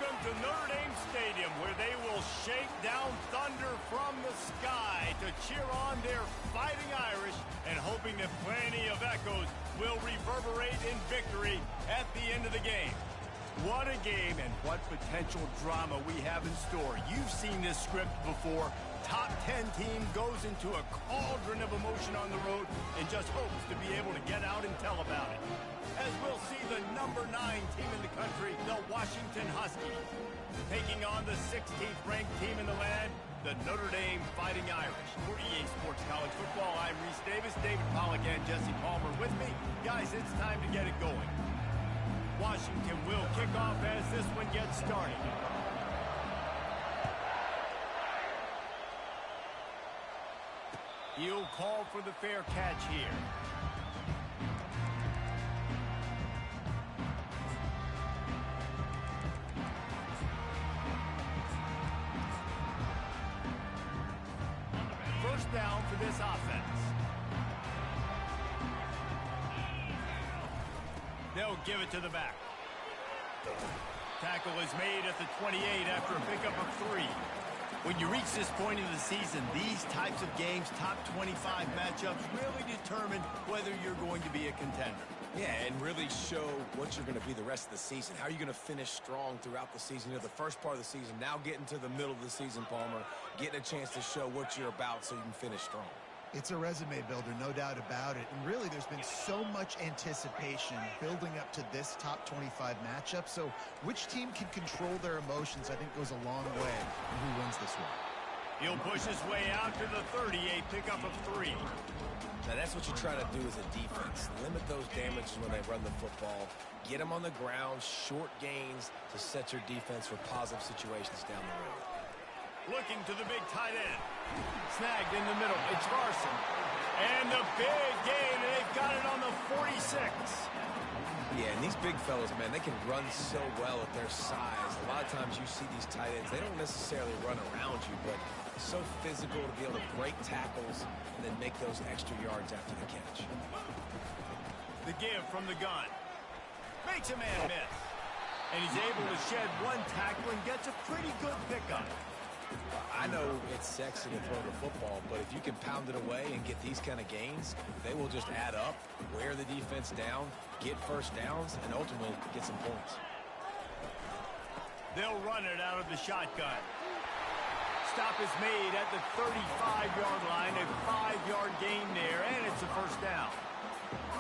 Welcome to Notre Dame Stadium, where they will shake down thunder from the sky to cheer on their Fighting Irish, and hoping that plenty of echoes will reverberate in victory at the end of the game. What a game, and what potential drama we have in store. You've seen this script before. Top 10 team goes into a cauldron of emotion on the road and just hopes to be able to get out and tell about it. As we'll see the number 9 team in the country, the Washington Huskies, taking on the 16th ranked team in the land, the Notre Dame Fighting Irish. For EA Sports College Football, I'm Reese Davis, David Pollack, and Jesse Palmer with me. Guys, it's time to get it going. Washington will kick off as this one gets started. He'll call for the fair catch here. First down for this offense. They'll give it to the back. Tackle is made at the 28 after a pickup of 3. When you reach this point in the season, these types of games, top 25 matchups, really determine whether you're going to be a contender. Yeah, and really show what you're going to be the rest of the season. How are you going to finish strong throughout the season? You know, the first part of the season, now getting to the middle of the season, Palmer, getting a chance to show what you're about so you can finish strong. It's a resume builder, no doubt about it. And really, there's been so much anticipation building up to this top 25 matchup. So which team can control their emotions, I think, goes a long way in who wins this one. He'll push his way out to the 38, pickup of 3. Now, that's what you try to do as a defense. Limit those damages when they run the football. Get them on the ground, short gains to set your defense for positive situations down the road. Looking to the big tight end. Snagged in the middle. It's Carson. And the big gain, and they've got it on the 46. Yeah, and these big fellas, man, they can run so well at their size. A lot of times you see these tight ends, they don't necessarily run around you, but so physical to be able to break tackles and then make those extra yards after the catch. The give from the gun. Makes a man miss. And he's able to shed one tackle and gets a pretty good pickup. I know it's sexy to throw the football, but if you can pound it away and get these kind of gains, they will just add up, wear the defense down, get first downs, and ultimately get some points. They'll run it out of the shotgun. Stop is made at the 35-yard line, a 5-yard gain there, and it's a first down.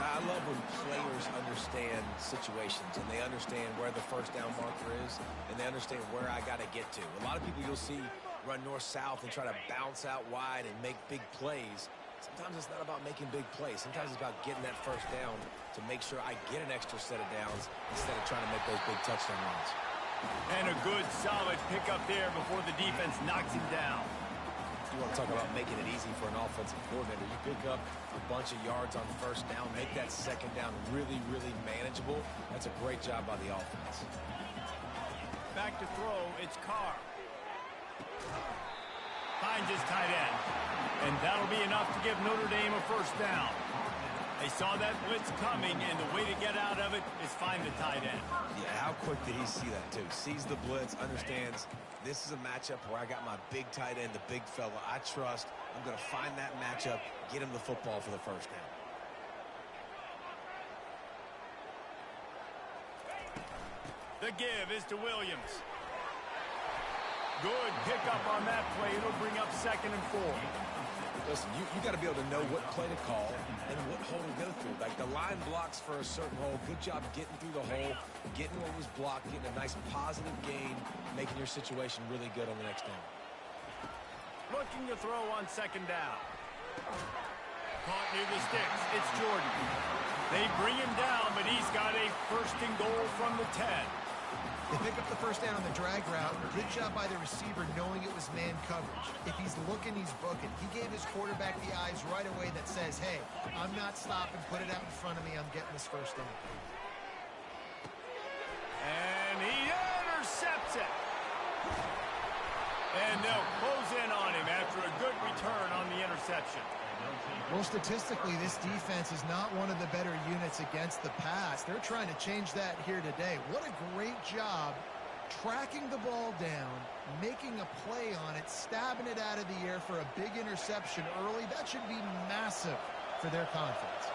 I love when players understand situations and they understand where the first down marker is and they understand where I got to get to. A lot of people you'll see run north-south and try to bounce out wide and make big plays. Sometimes it's not about making big plays. Sometimes it's about getting that first down to make sure I get an extra set of downs instead of trying to make those big touchdown runs. And a good, solid pickup there before the defense knocks him down. You want to talk about making it easy for an offensive coordinator. You pick up a bunch of yards on first down, make that second down really, really manageable. That's a great job by the offense. Back to throw, it's Carr. Finds his tight end. And that'll be enough to give Notre Dame a first down. They saw that blitz coming, and the way to get out of it is find the tight end. Yeah, how quick did he see that, too? Sees the blitz, understands this is a matchup where I got my big tight end, the big fella I trust. I'm going to find that matchup, get him the football for the first down. The give is to Williams. Good pickup on that play. It'll bring up 2nd and 4. Listen, you got to be able to know what play to call and what hole to go through. Like the line blocks for a certain hole. Good job getting through the hole, getting what was blocked, getting a nice positive gain, making your situation really good on the next down. Looking to throw on 2nd down. Caught near the sticks. It's Jordan. They bring him down, but he's got a 1st and goal from the 10. They pick up the first down on the drag route. Good job by the receiver knowing it was man coverage. If he's looking, he's booking. He gave his quarterback the eyes right away that says, hey, I'm not stopping. Put it out in front of me. I'm getting this first down. And he intercepts it. And they'll close in on him after a good return on the interception. Well, statistically, this defense is not one of the better units against the pass. They're trying to change that here today. What a great job tracking the ball down, making a play on it, stabbing it out of the air for a big interception early. That should be massive for their confidence.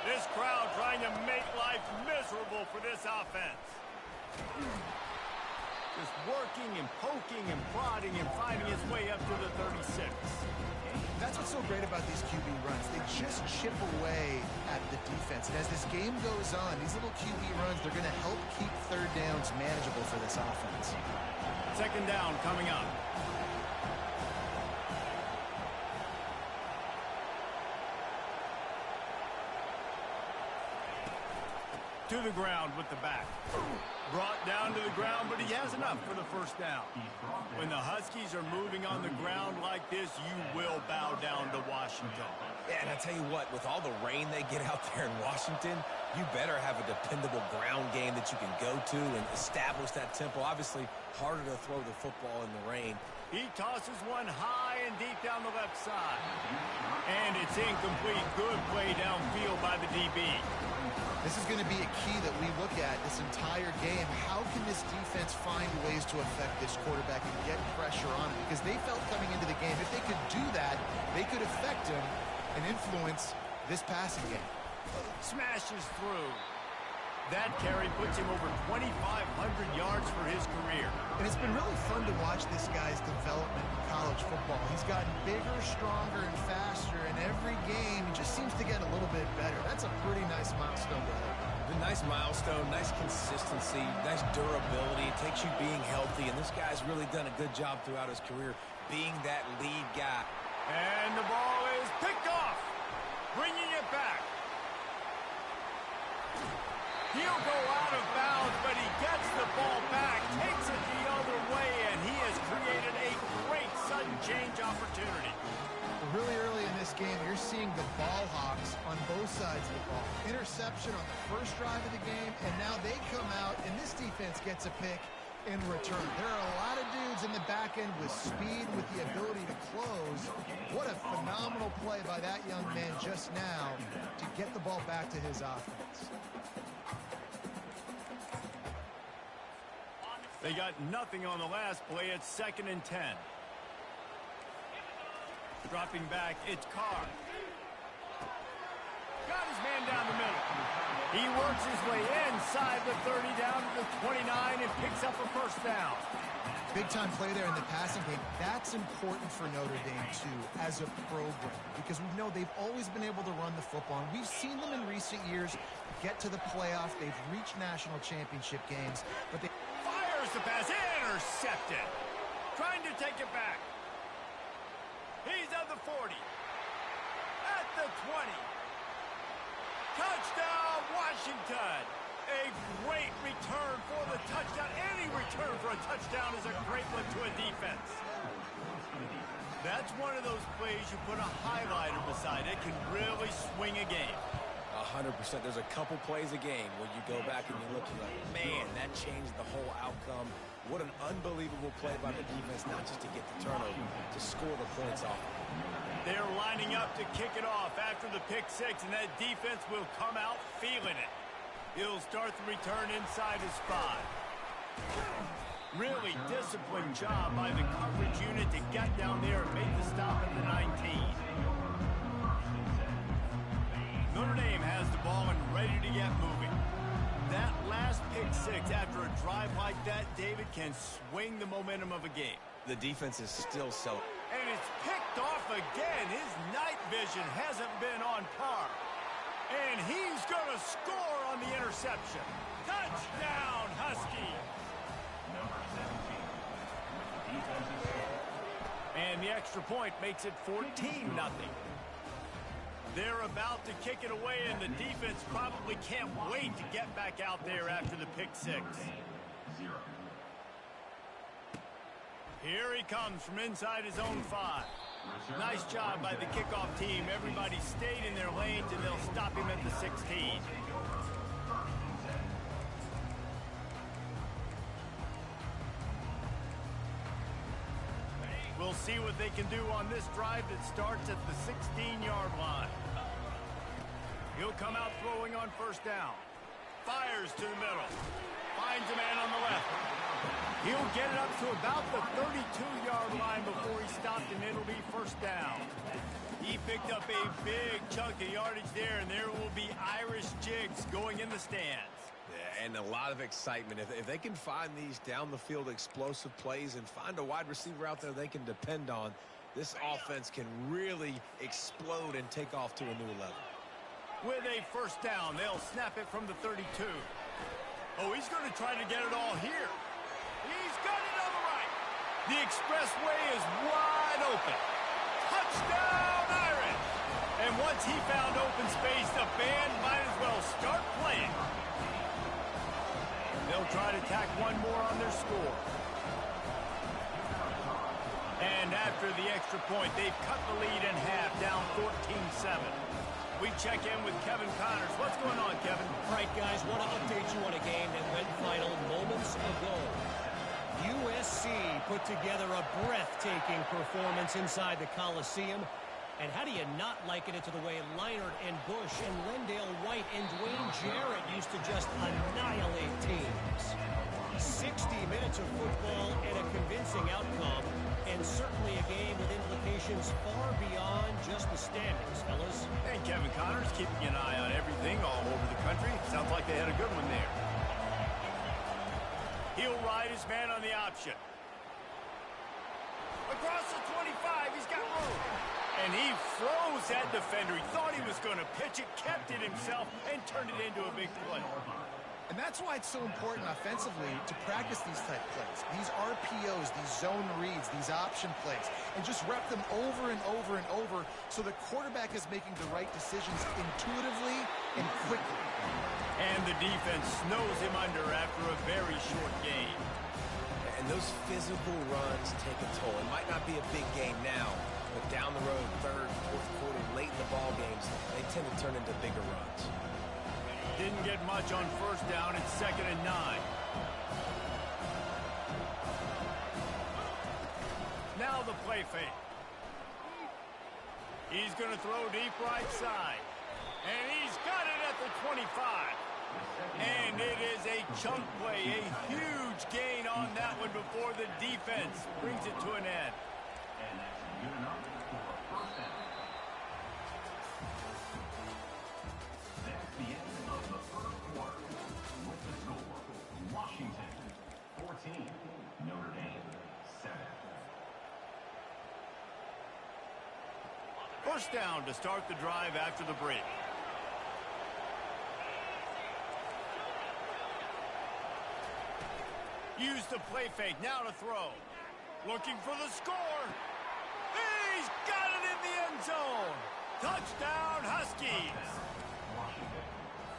This crowd trying to make life miserable for this offense. Just working and poking and prodding and finding his way up to the 36. That's what's so great about these QB runs. They just chip away at the defense. And as this game goes on, these little QB runs, they're going to help keep third downs manageable for this offense. Second down coming up. To the ground with the back. Brought down to the ground, but he has enough for the first down. When the Huskies are moving on the ground like this, you will bow down to Washington. Yeah, and I tell you what, with all the rain they get out there in Washington, you better have a dependable ground game that you can go to and establish that tempo. Obviously, harder to throw the football in the rain. He tosses one high and deep down the left side. And it's incomplete. Good play downfield by the DB. This is going to be a key that we look at this entire game. How can this defense find ways to affect this quarterback and get pressure on him? Because they felt coming into the game, if they could do that, they could affect him and influence this passing game. Smashes through. That carry puts him over 2,500 yards for his career. And it's been really fun to watch this guy's development in college football. He's gotten bigger, stronger, and faster, and every game he just seems to get a little bit better. That's a pretty nice milestone to hit. A nice milestone, nice consistency, nice durability. It takes you being healthy, and this guy's really done a good job throughout his career being that lead guy. And the ball is picked off, bringing it back. He'll go out of bounds, but he gets the ball back, takes it the other way, and he has created a great sudden change opportunity. Really early in this game, you're seeing the ball hawks on both sides of the ball. Interception on the first drive of the game, and now they come out, and this defense gets a pick in return. There are a lot of dudes in the back end with speed, with the ability to close. What a phenomenal play by that young man just now to get the ball back to his offense. They got nothing on the last play. It's 2nd and 10. Dropping back, it's Carr. Got his man down the middle. He works his way inside the 30 down to the 29 and picks up a first down. Big-time play there in the passing game. That's important for Notre Dame, too, as a program, because we know they've always been able to run the football. And we've seen them in recent years get to the playoff. They've reached national championship games, but they... Fires the pass, intercepted. Trying to take it back. He's at the 40. At the 20. Touchdown, Washington. A great return for the touchdown. Any return for a touchdown is a great one to a defense. That's one of those plays you put a highlighter beside it, can really swing a game. 100%. There's a couple plays a game where you go back and you look and you're like, man, that changed the whole outcome. What an unbelievable play by the defense, not just to get the turnover, to score the points off. They're lining up to kick it off after the pick six, and that defense will come out feeling it. He'll start the return inside his 5. Really disciplined job by the coverage unit to get down there and make the stop at the 19. Notre Dame has the ball and ready to get moving. That last pick six after a drive like that, David, can swing the momentum of a game. The defense is still so... And it's picked off again. His night vision hasn't been on par. And he's going to score on the interception. Touchdown, Husky. And the extra point makes it 14-0. They're about to kick it away, and the defense probably can't wait to get back out there after the pick six. Here he comes from inside his own 5. Nice job by the kickoff team. Everybody stayed in their lanes, and they'll stop him at the 16. We'll see what they can do on this drive that starts at the 16-yard line. He'll come out throwing on first down. Fires to the middle. finds a man on the left. He'll get it up to about the 32-yard line before he stopped, and it'll be first down. He picked up a big chunk of yardage there, and there will be Irish jigs going in the stands. Yeah, and a lot of excitement. If they can find these down-the-field explosive plays and find a wide receiver out there they can depend on, this offense can really explode and take off to a new level. With a first down, they'll snap it from the 32. Oh, he's going to try to get it all here. He's got it on the right. The expressway is wide open. Touchdown, Irish! And once he found open space, the band might as well start playing. They'll try to tack one more on their score. And after the extra point, they've cut the lead in half, down 14-7. We check in with Kevin Connors. What's going on, Kevin? All right, guys, want to update you on a game that went final moments ago. USC put together a breathtaking performance inside the Coliseum. And how do you not liken it to the way Leinart and Bush and Lendale White and Dwayne Jarrett used to just annihilate teams? 60 minutes of football and a convincing outcome, and certainly a game with implications far beyond just the standings, fellas. And Kevin Connors keeping an eye on everything all over the country. Sounds like they had a good one there. He'll ride his man on the option. Across the 25, he's got room. And he froze that defender. He thought he was going to pitch it, kept it himself, and turned it into a big play. And that's why it's so important offensively to practice these type plays, these RPOs, these zone reads, these option plays, and just rep them over and over and over so the quarterback is making the right decisions intuitively and quickly. And the defense snows him under after a very short game. And those physical runs take a toll. It might not be a big game now, but down the road, third, fourth quarter, late in the ball games, they tend to turn into bigger runs. Didn't get much on first down. It's 2nd and 9. Now the play fake. He's going to throw deep right side. And he's got it at the 25. And it is a chunk play, a huge gain on that one before the defense brings it to an end. First down to start the drive after the break. Use the play fake, now to throw. Looking for the score. He's got it in the end zone. Touchdown, Huskies.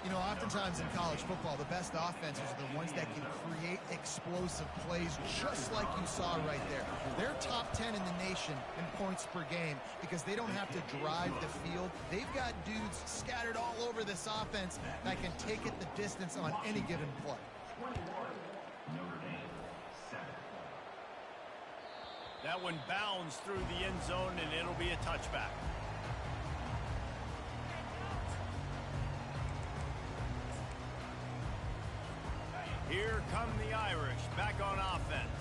You know, oftentimes in college football, the best offenses are the ones that can create explosive plays just like you saw right there. They're top 10 in the nation in points per game because they don't have to drive the field. They've got dudes scattered all over this offense that can take it the distance on any given play. That one bounds through the end zone, and it'll be a touchback. Here come the Irish, back on offense.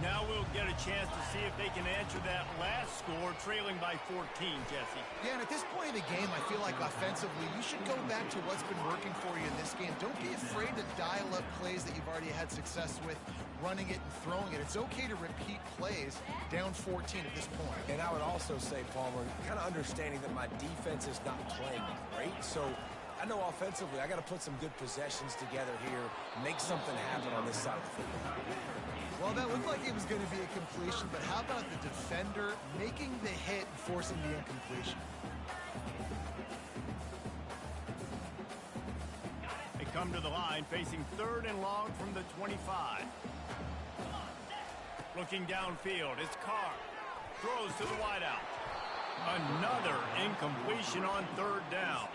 Now we'll get a chance to see if they can answer that last score, trailing by 14, Jesse. Yeah, and at this point of the game, I feel like offensively, you should go back to what's been working for you in this game. Don't be afraid to dial up plays that you've already had success with, running it and throwing it. It's okay to repeat plays down 14 at this point. And I would also say, Palmer, kind of understanding that my defense is not playing great, so I know offensively I got to put some good possessions together here, make something happen on this side of the football. Well, that looked like it was going to be a completion, but how about the defender making the hit and forcing the incompletion? They come to the line, facing 3rd and long from the 25. Looking downfield, it's Carr. Throws to the wideout. Another incompletion on 3rd down.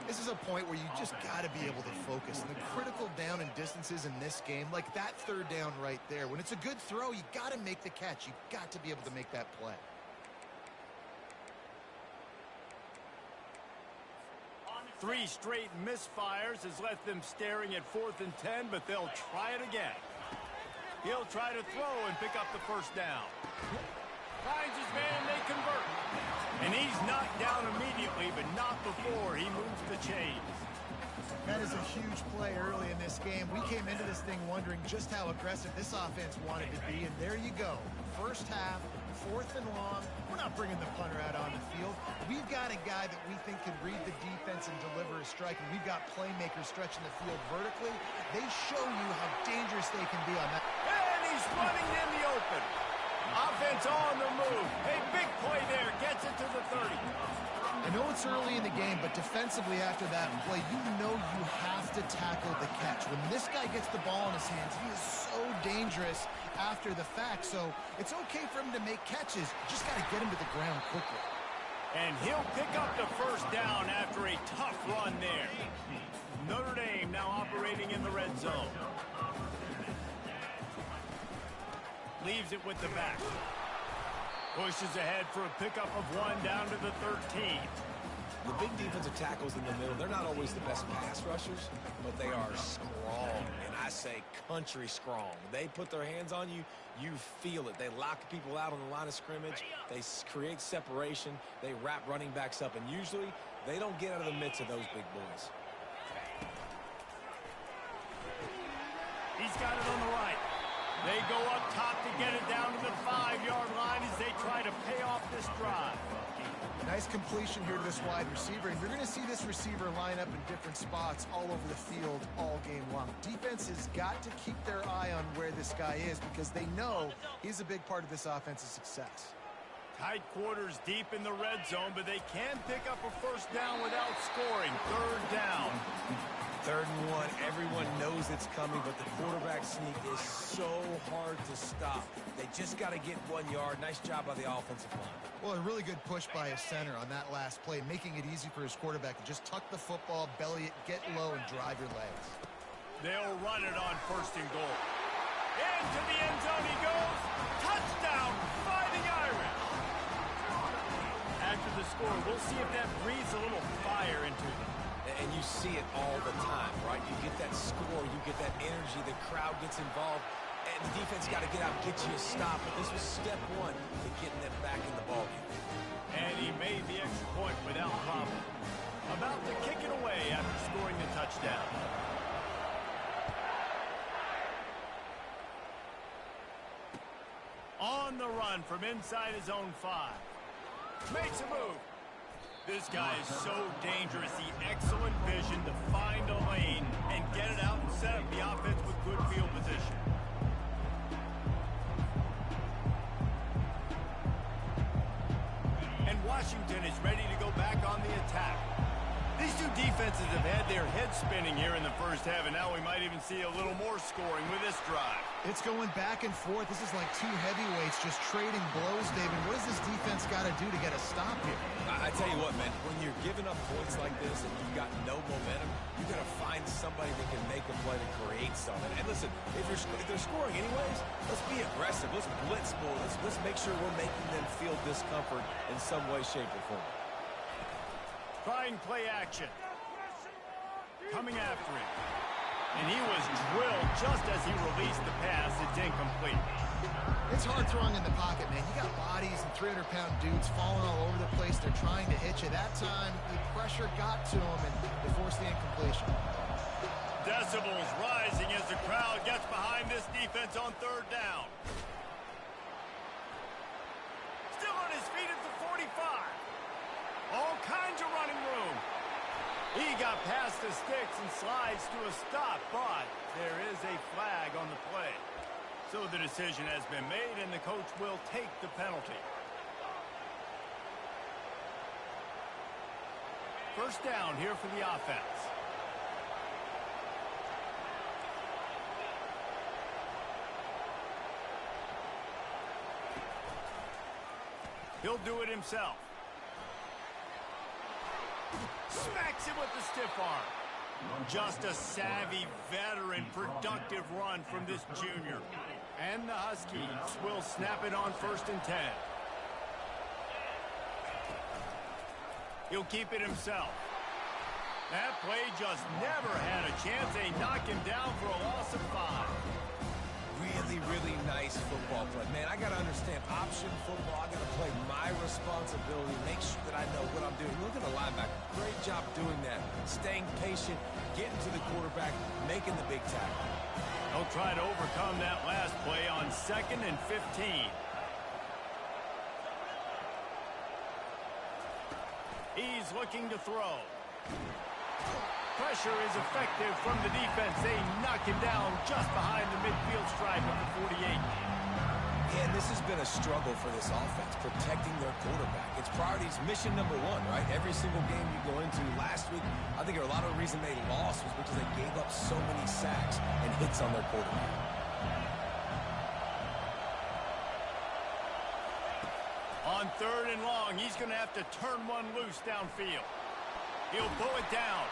This is a point where you just got to be able to focus. The critical down and distances in this game, like that 3rd down right there. When it's a good throw, you got to make the catch. You got to be able to make that play. 3 straight misfires has left them staring at 4th and 10, but they'll try it again. He'll try to throw and pick up the first down. Finds his man, and they convert. And he's knocked down immediately, but not before he moves the chains. That is a huge play early in this game. We came into this thing wondering just how aggressive this offense wanted to be, and there you go. First half, 4th and long. We're not bringing the punter out on the field. We've got a guy that we think can read the defense and deliver a strike, and we've got playmakers stretching the field vertically. They show you how dangerous they can be on that. And he's running in the open. Offense on the move. A big play there. Gets it to the 30. I know it's early in the game, but defensively after that play, you know you have to tackle the catch. When this guy gets the ball in his hands, he is so dangerous after the fact. So it's okay for him to make catches. You just got to get him to the ground quickly. And he'll pick up the first down after a tough run there. Notre Dame now operating in the red zone. Leaves it with the back. Pushes ahead for a pickup of 1 down to the 13. The big defensive tackles in the middle, they're not always the best pass rushers, but they are strong, and I say country strong. They put their hands on you, you feel it. They lock people out on the line of scrimmage. They create separation. They wrap running backs up, and usually they don't get out of the midst of those big boys. He's got it on the right. They go up top to get it down to the 5-yard line as they try to pay off this drive. Nice completion here to this wide receiver, and you're going to see this receiver line up in different spots all over the field all game long. Defense has got to keep their eye on where this guy is because they know he's a big part of this offense's success. Tight quarters deep in the red zone, but they can pick up a first down without scoring. 3rd down. 3rd and 1, everyone knows it's coming, but the quarterback sneak is so hard to stop. They just got to get 1 yard. Nice job by the offensive line. Well, a really good push by his center on that last play, making it easy for his quarterback to just tuck the football, belly it, get low, and drive your legs. They'll run it on 1st and goal. Into the end zone he goes. Touchdown, Fighting Irish. After the score, we'll see if that breathes a little fire into them. And you see it all the time, right? You get that score, you get that energy, the crowd gets involved, and the defense got to get out and get you a stop. But this was step 1 to getting them back in the ballgame. And he made the extra point without problem. About to kick it away after scoring the touchdown. On the run from inside his own 5. Makes a move. This guy is so dangerous. The excellent vision to find a lane and get it out and set up the offense with good field position. And Washington is ready to go back on the attack. These two defenses have had their heads spinning here in the first half, and now we might even see a little more scoring with this drive. It's going back and forth. This is like two heavyweights just trading blows, David. What does this defense got to do to get a stop here? I tell you what, man, when you're giving up points like this and you've got no momentum, you got to find somebody that can make a play to create something. And listen, if they're scoring anyways, let's be aggressive. Let's blitz more. Let's make sure we're making them feel discomfort in some way, shape, or form. Trying play action. Coming after him. And he was drilled just as he released the pass. It's incomplete. It's hard throwing in the pocket, man. You got bodies and 300-pound dudes falling all over the place. They're trying to hit you. That time, the pressure got to him, and they forced the incompletion. Decibels rising as the crowd gets behind this defense on 3rd down. Still on his feet at the 45. All kinds of running room. He got past the sticks and slides to a stop, but there is a flag on the play. So the decision has been made, and the coach will take the penalty. First down here for the offense. He'll do it himself. Smacks him with the stiff arm. Just a savvy, veteran, productive run from this junior. And the Huskies will snap it on 1st and 10. He'll keep it himself. That play just never had a chance. They knock him down for a loss of 5. Really, really nice football play. Man, I got to understand option football. I got to play my responsibility, make sure that I know what I'm doing. Look at the linebacker. Great job doing that. Staying patient, getting to the quarterback, making the big tackle. They'll try to overcome that last play on 2nd and 15. He's looking to throw. Pressure is effective from the defense. They knock him down just behind the midfield stripe of the 48. And this has been a struggle for this offense, protecting their quarterback. It's priorities, mission number 1, right? Every single game you go into last week, I think a lot of the reason they lost was because they gave up so many sacks and hits on their quarterback. On 3rd and long, he's going to have to turn one loose downfield. He'll pull it down.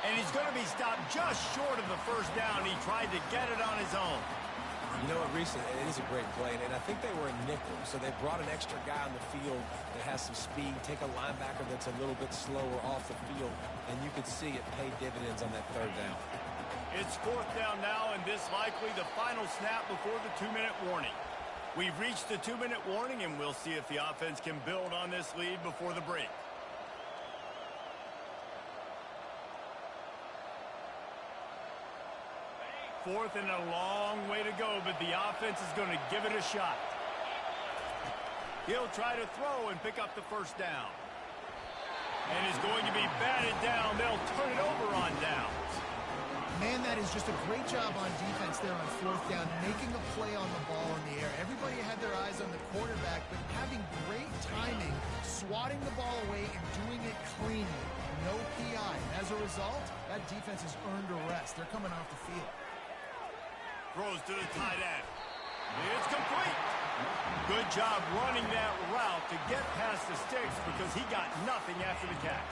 And he's going to be stopped just short of the first down. He tried to get it on his own. You know what, Reese, it is a great play, and I think they were in nickel, so they brought an extra guy on the field that has some speed, take a linebacker that's a little bit slower off the field, and you could see it pay dividends on that 3rd down. It's 4th down now, and this likely the final snap before the 2-minute warning. We've reached the 2-minute warning, and we'll see if the offense can build on this lead before the break. 4th and a long way to go, but the offense is going to give it a shot. He'll try to throw and pick up the first down. And is going to be batted down. They'll turn it over on downs. Man, that is just a great job on defense there on 4th down, making a play on the ball in the air. Everybody had their eyes on the quarterback, but having great timing, swatting the ball away and doing it cleanly. No PI. As a result, that defense has earned a rest. They're coming off the field. Throws to the tight end. It's complete. Good job running that route to get past the sticks because he got nothing after the catch.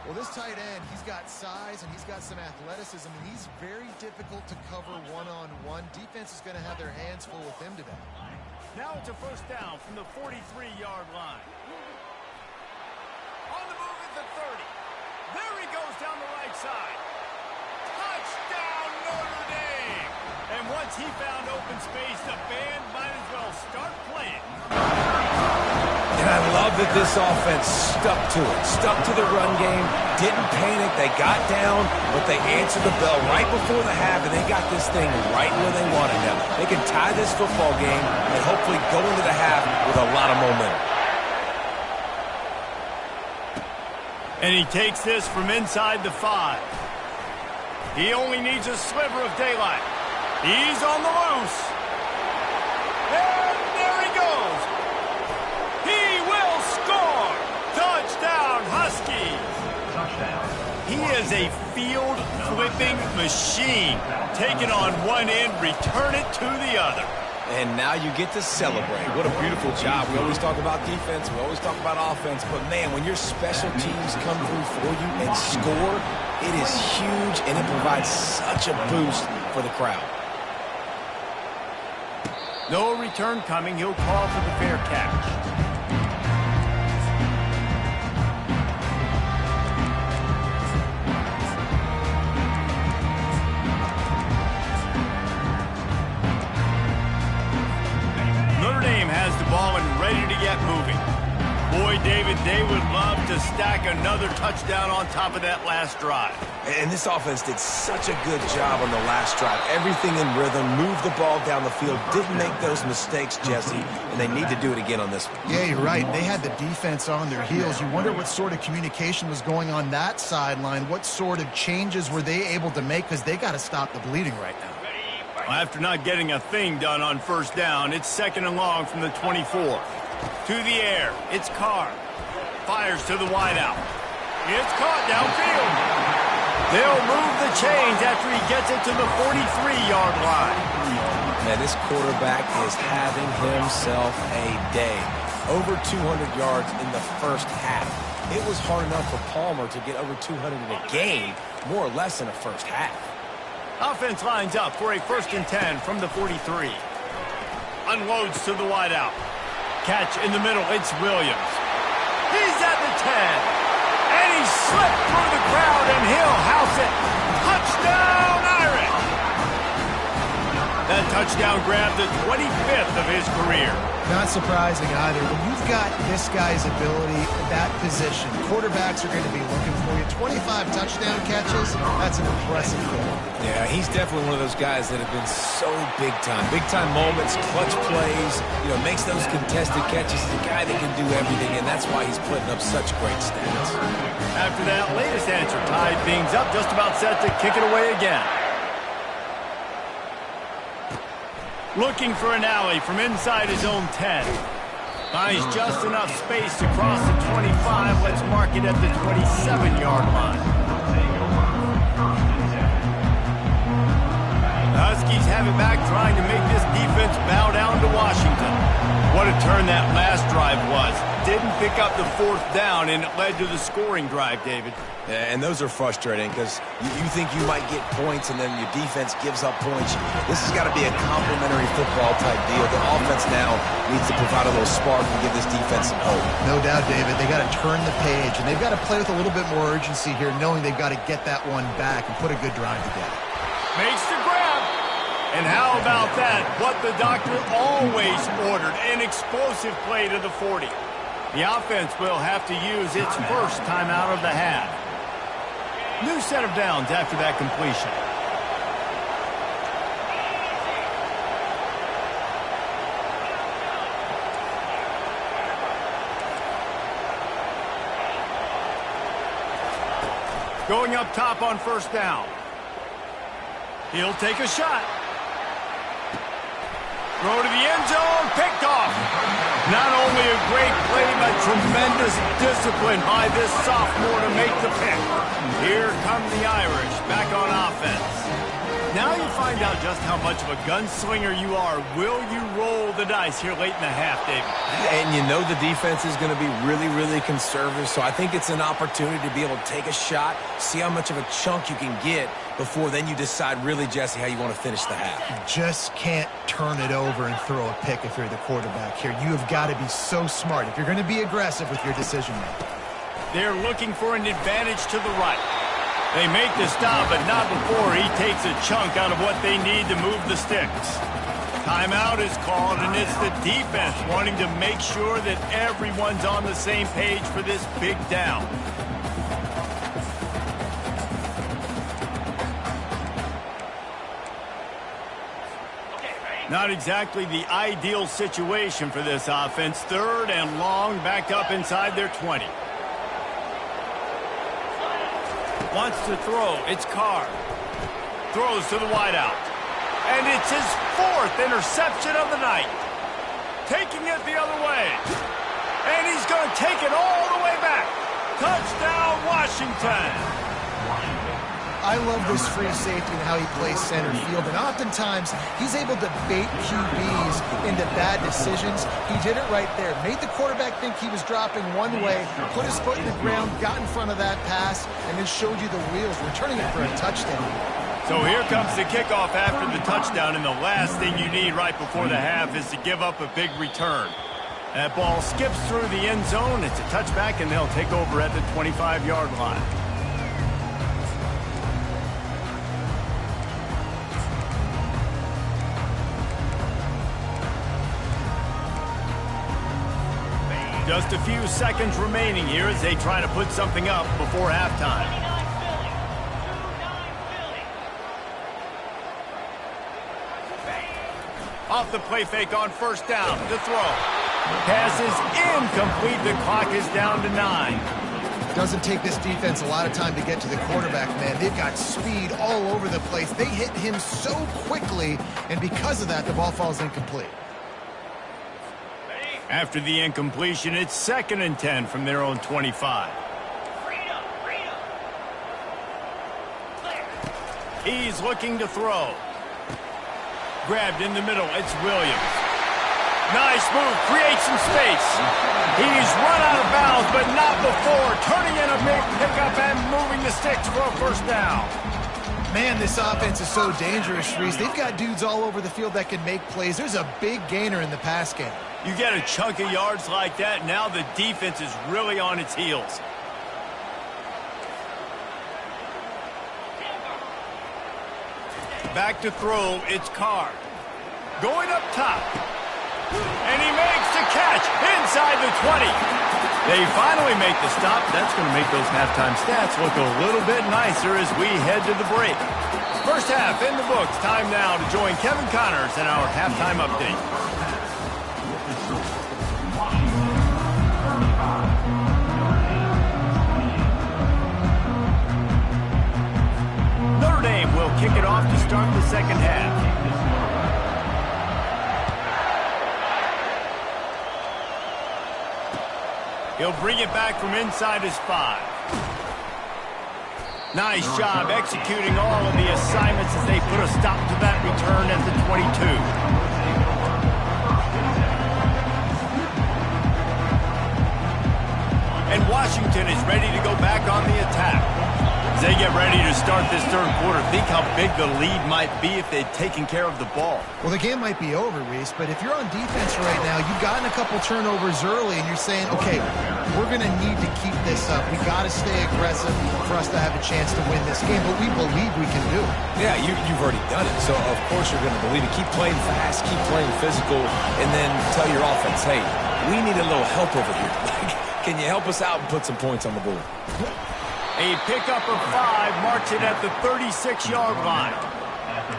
Well, this tight end, he's got size and he's got some athleticism, and he's very difficult to cover one-on-one. Defense is going to have their hands full with him today. Now it's a first down from the 43-yard line. On the move at the 30. There he goes down the right side. Touchdown, Notre Dame! And once he found open space, the band might as well start playing. And I love that this offense stuck to it, stuck to the run game, didn't panic, they got down, but they answered the bell right before the half, and they got this thing right where they wanted them. They can tie this football game and hopefully go into the half with a lot of momentum. And he takes this from inside the 5. He only needs a sliver of daylight. He's on the loose. And there he goes. He will score. Touchdown, Huskies. Touchdown. He is a field-flipping machine. Take it on one end, return it to the other. And now you get to celebrate. What a beautiful job. We always talk about defense. We always talk about offense. But, man, when your special teams come through for you and score, it is huge, and it provides such a boost for the crowd. No return coming. He'll call for the fair catch. Notre Dame has the ball and ready to get moving. Boy, David, they would love to stack another touchdown on top of that last drive. And this offense did such a good job on the last drive. Everything in rhythm, moved the ball down the field, didn't make those mistakes, Jesse, and they need to do it again on this one. Yeah, you're right. They had the defense on their heels. You wonder what sort of communication was going on that sideline. What sort of changes were they able to make, because they got to stop the bleeding right now. Well, after not getting a thing done on first down, it's 2nd and long from the 24. To the air, it's Carr. Fires to the wideout. It's caught downfield. They'll move the chains after he gets it to the 43-yard line. Man, this quarterback is having himself a day. Over 200 yards in the first half. It was hard enough for Palmer to get over 200 in a game, more or less in a first half. Offense lines up for a 1st and 10 from the 43. Unloads to the wideout. Catch in the middle, it's Williams. He's at the 10. And he slipped through the crowd, and he'll house it. Touchdown, Irish! That touchdown grabbed the 25th of his career. Not surprising either. When you've got this guy's ability at that position, quarterbacks are going to be looking for you. 25 touchdown catches, that's an impressive goal. Yeah, he's definitely one of those guys that have been so big time. Big time moments, clutch plays, makes those contested catches. He's a guy that can do everything, and that's why he's putting up such great stats. After that latest answer tied things up, just about set to kick it away again. Looking for an alley from inside his own 10. Finds just enough space to cross the 25. Let's mark it at the 27-yard line. The Huskies have it back, trying to make this defense bow down to Washington. What a turn that last drive was. Didn't pick up the 4th down, and it led to the scoring drive, David. Yeah, and those are frustrating because you think you might get points and then your defense gives up points. This has got to be a complementary football type deal. The offense now needs to provide a little spark and give this defense some hope. No doubt, David. They got to turn the page, and they've got to play with a little bit more urgency here, knowing they've got to get that one back and put a good drive together. Makes the grab. And how about that? What the doctor always ordered, an explosive play to the 40. The offense will have to use its first time out of the half. New set of downs after that completion. Going up top on 1st down. He'll take a shot. Throw to the end zone, picked off. Not only a great play, but tremendous discipline by this sophomore to make the pick. Here come the Irish, back on offense. Now you find out just how much of a gunslinger you are. Will you roll the dice here late in the half, David? And the defense is going to be really, really conservative, so I think it's an opportunity to be able to take a shot, see how much of a chunk you can get before then you decide really, Jesse, how you want to finish the half. You just can't turn it over and throw a pick if you're the quarterback here. You have got to be so smart if you're going to be aggressive with your decision-making. They're looking for an advantage to the right. They make the stop, but not before he takes a chunk out of what they need to move the sticks. Timeout is called, and it's the defense wanting to make sure that everyone's on the same page for this big down. Not exactly the ideal situation for this offense. 3rd and long, back up inside their 20. Wants to throw. It's Carr. Throws to the wideout. And it's his 4th interception of the night. Taking it the other way. And he's going to take it all the way back. Touchdown, Washington. I love this free safety and how he plays center field, and oftentimes he's able to bait QBs into bad decisions. He did it right there. Made the quarterback think he was dropping one way, put his foot in the ground, got in front of that pass, and then showed you the wheels, returning it for a touchdown. So here comes the kickoff after the touchdown, and the last thing you need right before the half is to give up a big return. That ball skips through the end zone. It's a touchback, and they'll take over at the 25-yard line. Just a few seconds remaining here as they try to put something up before halftime. Off the play fake on 1st down. The throw. Pass is incomplete. The clock is down to 9. Doesn't take this defense a lot of time to get to the quarterback, man. They've got speed all over the place. They hit him so quickly, and because of that, the ball falls incomplete. After the incompletion, it's 2nd and 10 from their own 25. He's looking to throw. Grabbed in the middle. It's Williams. Nice move. Creates some space. He's run out of bounds, but not before. Turning in a big pickup and moving the sticks for a 1st down. Man, this offense is so dangerous, Reese. They've got dudes all over the field that can make plays. There's a big gainer in the pass game. You get a chunk of yards like that, now the defense is really on its heels. Back to throw, it's Carr. Going up top. And he makes the catch inside the 20. They finally make the stop. That's going to make those halftime stats look a little bit nicer as we head to the break. First half in the books. Time now to join Kevin Connors in our halftime update. Notre Dame will kick it off to start the second half. He'll bring it back from inside his 5. Nice job executing all of the assignments as they put a stop to that return at the 22. And Washington is ready to go back on the attack. As they get ready to start this third quarter, think how big the lead might be if they'd taken care of the ball. Well, the game might be over, Reese, but if you're on defense right now, you've gotten a couple turnovers early, and you're saying, okay, we're going to need to keep this up. We got to stay aggressive for us to have a chance to win this game, but we believe we can do it. Yeah, you've already done it, so of course you're going to believe it. Keep playing fast, keep playing physical, and then tell your offense, hey, we need a little help over here. Can you help us out and put some points on the board? A pickup of 5 marks it at the 36-yard line.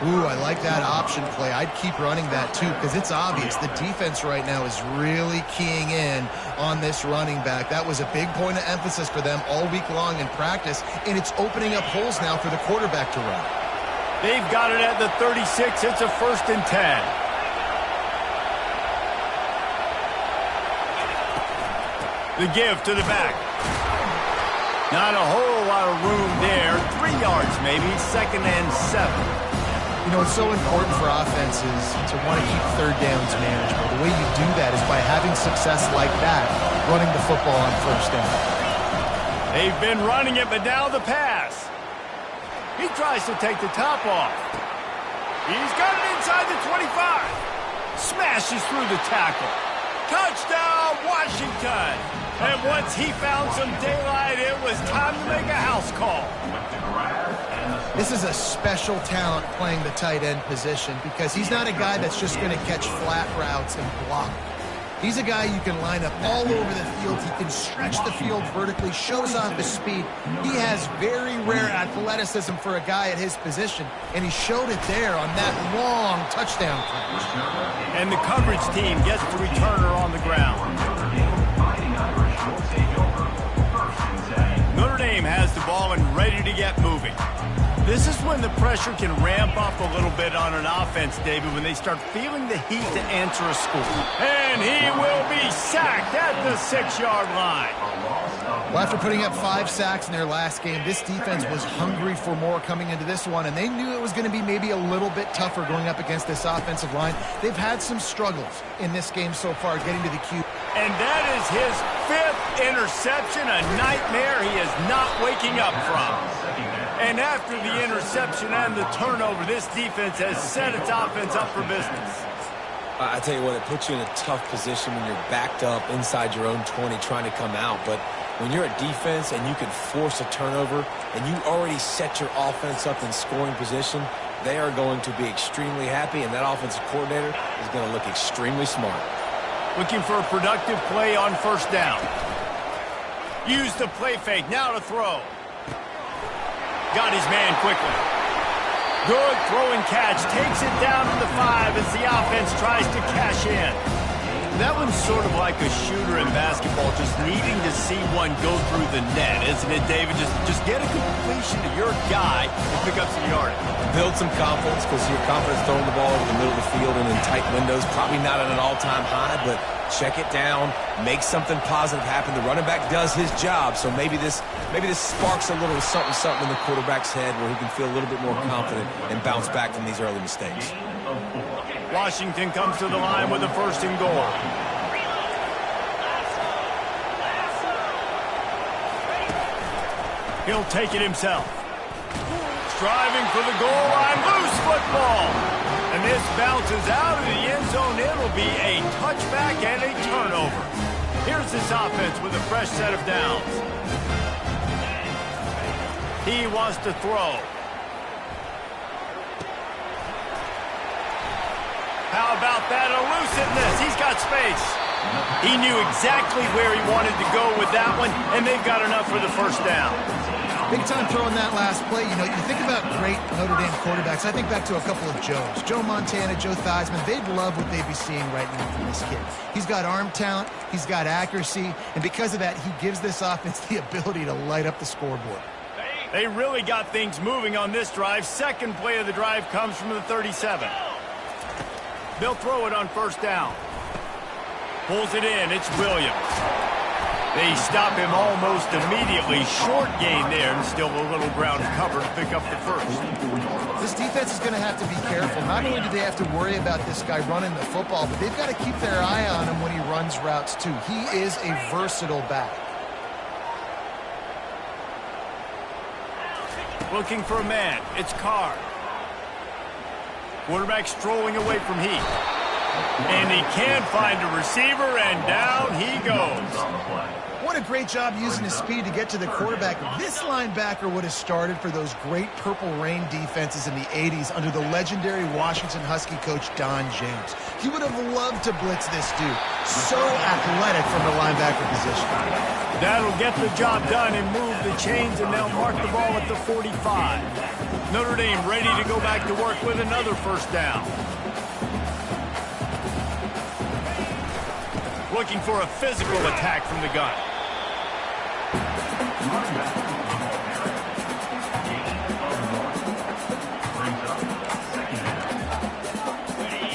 Ooh, I like that option play. I'd keep running that too because it's obvious the defense right now is really keying in on this running back. That was a big point of emphasis for them all week long in practice, and it's opening up holes now for the quarterback to run. They've got it at the 36. It's a 1st and 10. The give to the back. Not a whole lot of room there. 3 yards maybe, 2nd and 7. You know, it's so important for offenses to want to keep third downs manageable. The way you do that is by having success like that, running the football on first down. They've been running it, but now the pass. He tries to take the top off. He's got it inside the 25. Smashes through the tackle. Touchdown, Washington. And once he found some daylight, it was time to make a house call. This is a special talent playing the tight end position because he's not a guy that's just going to catch flat routes and block. He's a guy you can line up all over the field. He can stretch the field vertically, shows off his speed. He has very rare athleticism for a guy at his position, and he showed it there on that long touchdown catch. And the coverage team gets the returner on the ground. Notre Dame has the ball and ready to get moving. This is when the pressure can ramp up a little bit on an offense, David, when they start feeling the heat to answer a score. And he will be sacked at the 6-yard line. Well, after putting up 5 sacks in their last game, this defense was hungry for more coming into this one, and they knew it was going to be maybe a little bit tougher going up against this offensive line. They've had some struggles in this game so far getting to the cue. And that is his 5th interception, a nightmare he is not waking up from. And after the interception and the turnover, this defense has set its offense up for business. I tell you what, it puts you in a tough position when you're backed up inside your own 20 trying to come out. But when you're a defense and you can force a turnover and you already set your offense up in scoring position, they are going to be extremely happy, and that offensive coordinator is going to look extremely smart. Looking for a productive play on first down. Use the play fake, now to throw. Got his man quickly. Good throw and catch. Takes it down to the 5 as the offense tries to cash in. That one's sort of like a shooter in basketball, just needing to see one go through the net, isn't it, David? Just get a completion to your guy and pick up some yardage. Build some confidence because your confidence throwing the ball over the middle of the field and in tight windows, probably not at an all-time high, but check it down, make something positive happen. The running back does his job, so maybe this sparks a little something in the quarterback's head where he can feel a little bit more confident and bounce back from these early mistakes. Washington comes to the line with a 1st and goal. He'll take it himself. Striving for the goal line, loose football. And this bounces out of the end zone. It'll be a touchback and a turnover. Here's this offense with a fresh set of downs. He wants to throw. How about that elusiveness? He's got space. He knew exactly where he wanted to go with that one, and they've got enough for the first down. Big time throwing that last play. You know, you think about great Notre Dame quarterbacks. I think back to a couple of Joes. Joe Montana, Joe Theismann. They'd love what they'd be seeing right now from this kid. He's got arm talent. He's got accuracy. And because of that, he gives this offense the ability to light up the scoreboard. They really got things moving on this drive. Second play of the drive comes from the 37. They'll throw it on first down. Pulls it in. It's Williams. They stop him almost immediately. Short gain there, and still a little ground cover to pick up the first. This defense is going to have to be careful. Not only do they have to worry about this guy running the football, but they've got to keep their eye on him when he runs routes, too. He is a versatile back. Looking for a man. It's Carr. Quarterback strolling away from Heath. And he can't find a receiver, and down he goes. What a great job using his speed to get to the quarterback. This linebacker would have started for those great Purple Rain defenses in the 80s under the legendary Washington Husky coach Don James. He would have loved to blitz this dude. So athletic from the linebacker position. That'll get the job done and move the chains, and they'll mark the ball at the 45. Notre Dame ready to go back to work with another first down. Looking for a physical attack from the gun.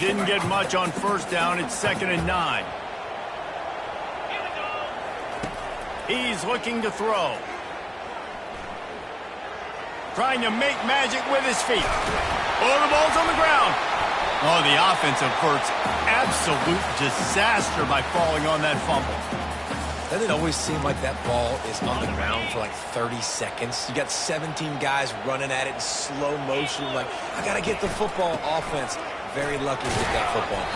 Didn't get much on first down. It's 2nd and 9. He's looking to throw. Trying to make magic with his feet. Oh, the ball's on the ground. Oh, the offense averts absolute disaster by falling on that fumble. Doesn't it always seem like that ball is on the ground for like 30 seconds? You got 17 guys running at it in slow motion. Like, I got to get the football. Offense, very lucky to get that football.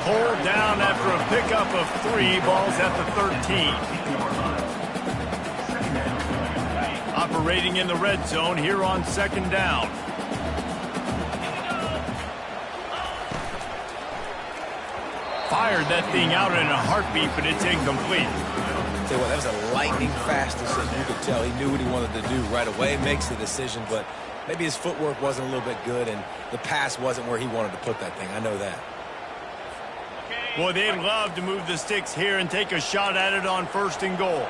Pulled down after a pickup of 3. Balls at the 13. Operating in the red zone here on 2nd down. Fired that thing out in a heartbeat, but it's incomplete. Tell you what, that was a lightning-fast decision. You could tell he knew what he wanted to do right away. Makes the decision, but maybe his footwork wasn't a little bit good, and the pass wasn't where he wanted to put that thing. I know that. Boy, they'd love to move the sticks here and take a shot at it on 1st and goal.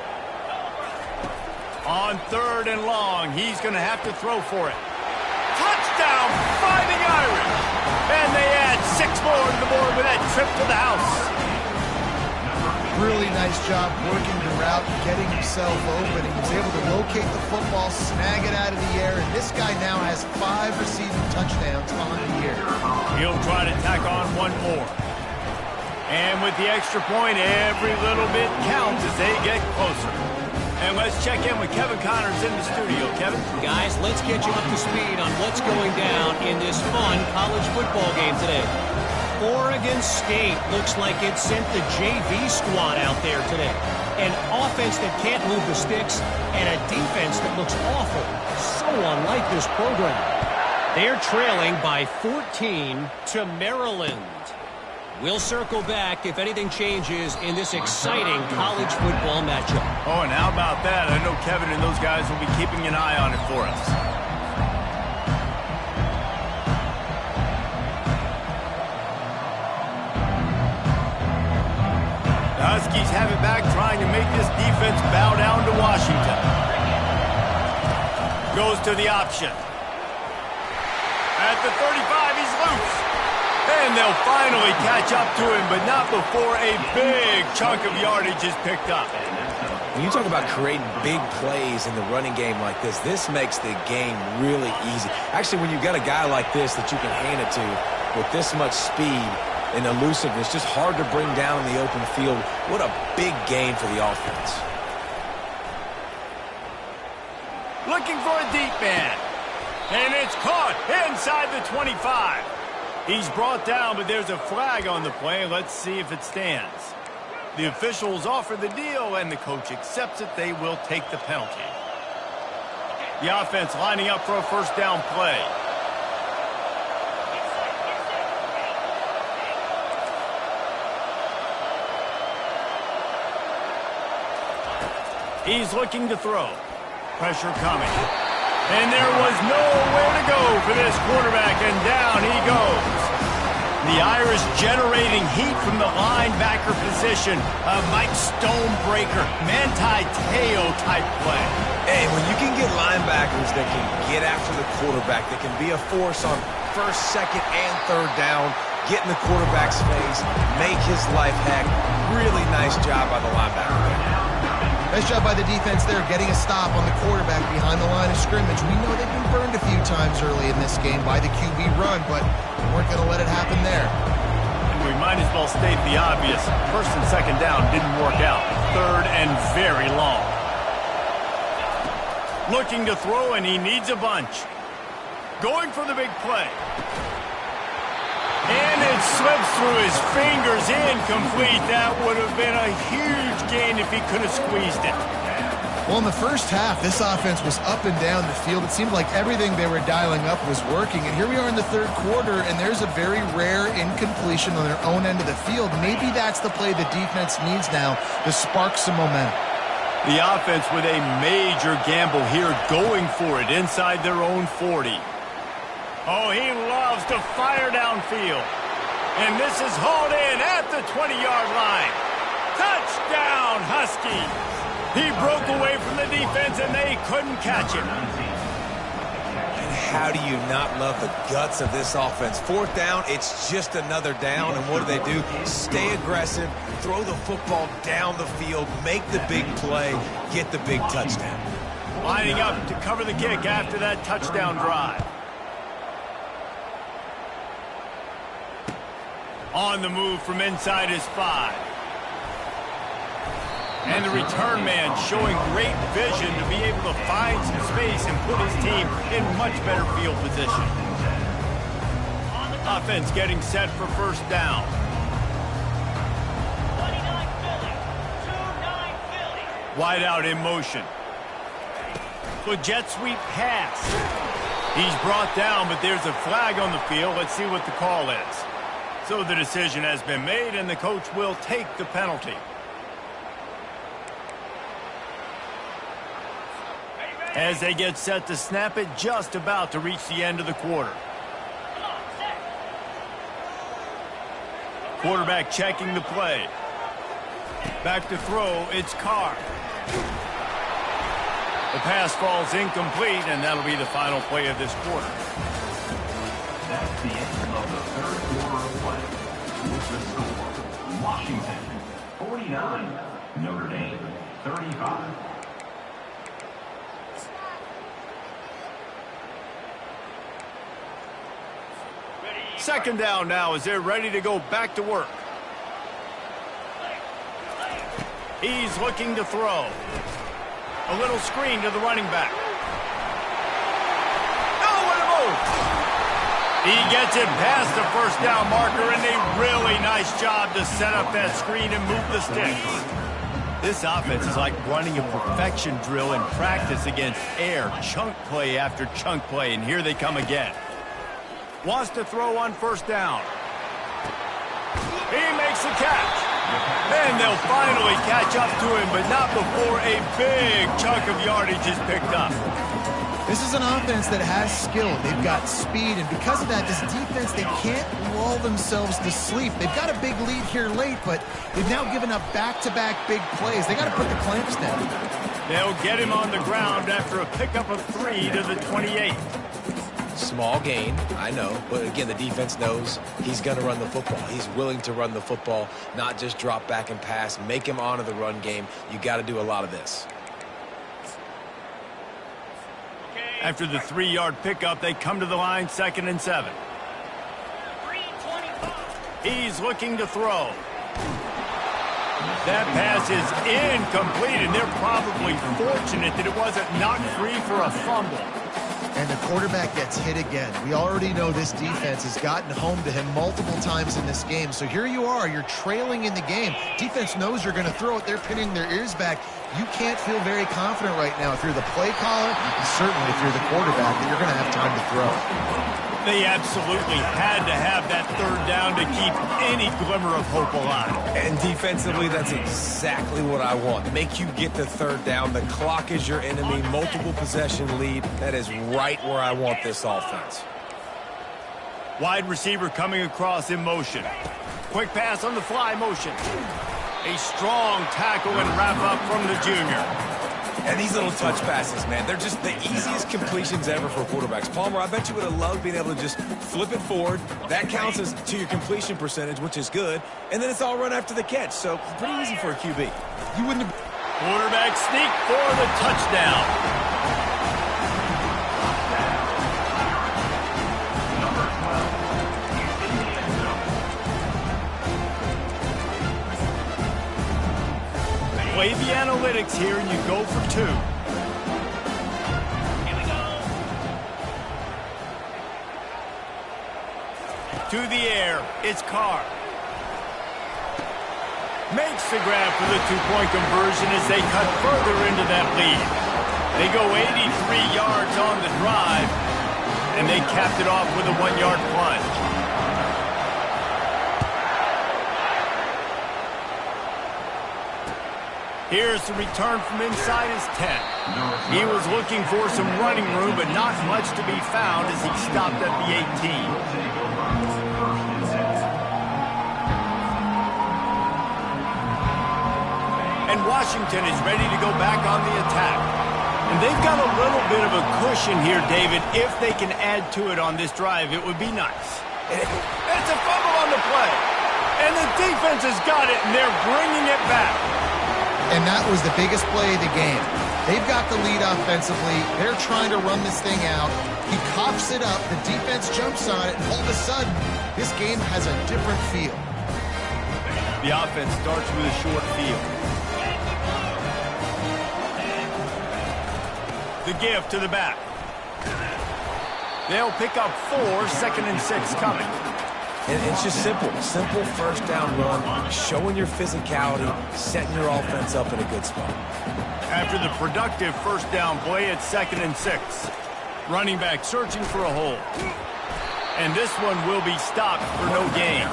On 3rd and long, he's going to have to throw for it. Touchdown, Fighting Irish! And they add 6 more to the board with that trip to the house. Really nice job working the route, getting himself open. He was able to locate the football, snag it out of the air, and this guy now has 5 receiving touchdowns on the year. He'll try to tack on 1 more. And with the extra point, every little bit counts as they get closer. And let's check in with Kevin Connors in the studio. Kevin? Guys, let's get you up to speed on what's going down in this fun college football game today. Oregon State looks like it sent the JV squad out there today. An offense that can't move the sticks and a defense that looks awful. So unlike this program. They're trailing by 14 to Maryland. We'll circle back if anything changes in this exciting college football matchup. Oh, and how about that? I know Kevin and those guys will be keeping an eye on it for us. The Huskies have it back, trying to make this defense bow down to Washington. Goes to the option. At the 35, he's loose. And they'll finally catch up to him, but not before a big chunk of yardage is picked up. When you talk about creating big plays in the running game like this makes the game really easy. Actually, when you've got a guy like this that you can hand it to with this much speed and elusiveness, just hard to bring down in the open field. What a big gain for the offense. Looking for a deep man. And it's caught inside the 25. He's brought down, but there's a flag on the play. Let's see if it stands. The officials offer the deal, and the coach accepts it. They will take the penalty. The offense lining up for a first down play. He's looking to throw. Pressure coming. And there was nowhere to go for this quarterback, and down he goes. The Irish generating heat from the linebacker position. A Mike Stonebreaker, Manti Te'o type play. Hey, when you can get linebackers that can get after the quarterback, that can be a force on first, second, and third down, get in the quarterback's face, make his life heck. Really nice job by the linebacker there. Nice job by the defense there, getting a stop on the quarterback behind the line of scrimmage. We know they've been burned a few times early in this game by the QB run, but we weren't going to let it happen there. And we might as well state the obvious. First and second down didn't work out. Third and very long. Looking to throw, and he needs a bunch. Going for the big play. And it slips through his fingers, incomplete. That would have been a huge gain if he could have squeezed it. Well, in the first half, this offense was up and down the field. It seemed like everything they were dialing up was working. And here we are in the third quarter, and there's a very rare incompletion on their own end of the field. Maybe that's the play the defense needs now to spark some momentum. The offense with a major gamble here, going for it inside their own 40. Oh, he loves to fire downfield. And this is hauled in at the 20-yard line. Touchdown, Huskies. He broke away from the defense, and they couldn't catch him. And how do you not love the guts of this offense? Fourth down, it's just another down, and what do? Stay aggressive, throw the football down the field, make the big play, get the big touchdown. Lining up to cover the kick after that touchdown drive. On the move from inside his 5. And the return man showing great vision to be able to find some space and put his team in much better field position. Offense getting set for first down. 29 Philly. 2-9 Philly. Wide out in motion. Good jet sweep pass. He's brought down, but there's a flag on the field. Let's see what the call is. So the decision has been made, and the coach will take the penalty. As they get set to snap it, just about to reach the end of the quarter. Quarterback checking the play. Back to throw, it's Carr. The pass falls incomplete, and that'll be the final play of this quarter. That's the end of the third quarter of play. With the score, Washington 49, Notre Dame 35. Second down now as they're ready to go back to work. He's looking to throw. A little screen to the running back. Oh, what a move! He gets it past the first down marker, and a really nice job to set up that screen and move the sticks. This offense is like running a perfection drill in practice against air. Chunk play after chunk play, and here they come again. Wants to throw on first down. He makes the catch. And they'll finally catch up to him, but not before a big chunk of yardage is picked up. This is an offense that has skill. They've got speed, and because of that, this defense, they can't lull themselves to sleep. They've got a big lead here late, but they've now given up back-to-back big plays. They got to put the clamps down. They'll get him on the ground after a pickup of 3 to the 28. Small gain, I know, but again, the defense knows he's going to run the football. He's willing to run the football, not just drop back and pass, make him honor the run game. You got to do a lot of this. After the 3-yard pickup, they come to the line, 2nd and 7. 3:25. He's looking to throw. That pass is incomplete, and they're probably fortunate that it wasn't knocked free for a fumble. And the quarterback gets hit again. We already know this defense has gotten home to him multiple times in this game. So here you are, you're trailing in the game. Defense knows you're going to throw it. They're pinning their ears back. You can't feel very confident right now if you're the play caller, and certainly if you're the quarterback, that you're going to have time to throw. They absolutely had to have that third down to keep any glimmer of hope alive. And defensively, that's exactly what I want. Make you get the third down. The clock is your enemy. Multiple possession lead. That is right where I want this offense. Wide receiver coming across in motion. Quick pass on the fly motion. A strong tackle and wrap up from the junior. And these little touch passes, man, they're just the easiest completions ever for quarterbacks. Palmer, I bet you would have loved being able to just flip it forward. That counts as to your completion percentage, which is good. And then it's all run after the catch, so pretty easy for a QB. You wouldn't have... Quarterback sneak for the touchdown. Number 12 is in the end zone. Play the analytics here, and you go for 2. Here we go. To the air, it's Carr. Makes the grab for the 2-point conversion as they cut further into that lead. They go 83 yards on the drive, and they capped it off with a 1-yard plunge. Here's the return from inside his 10. He was looking for some running room, but not much to be found as he stopped at the 18. And Washington is ready to go back on the attack. And they've got a little bit of a cushion here, David. If they can add to it on this drive, it would be nice. It's a fumble on the play. And the defense has got it, and they're bringing it back. And that was the biggest play of the game. They've got the lead offensively. They're trying to run this thing out. He coughs it up. The defense jumps on it. And all of a sudden, this game has a different feel. The offense starts with a short field. The give to the back. They'll pick up 4, 2nd and 6 coming. And it's just simple. Simple first down run, showing your physicality, setting your offense up in a good spot. After the productive first down play, it's 2nd and 6. Running back searching for a hole. And this one will be stopped for no gain.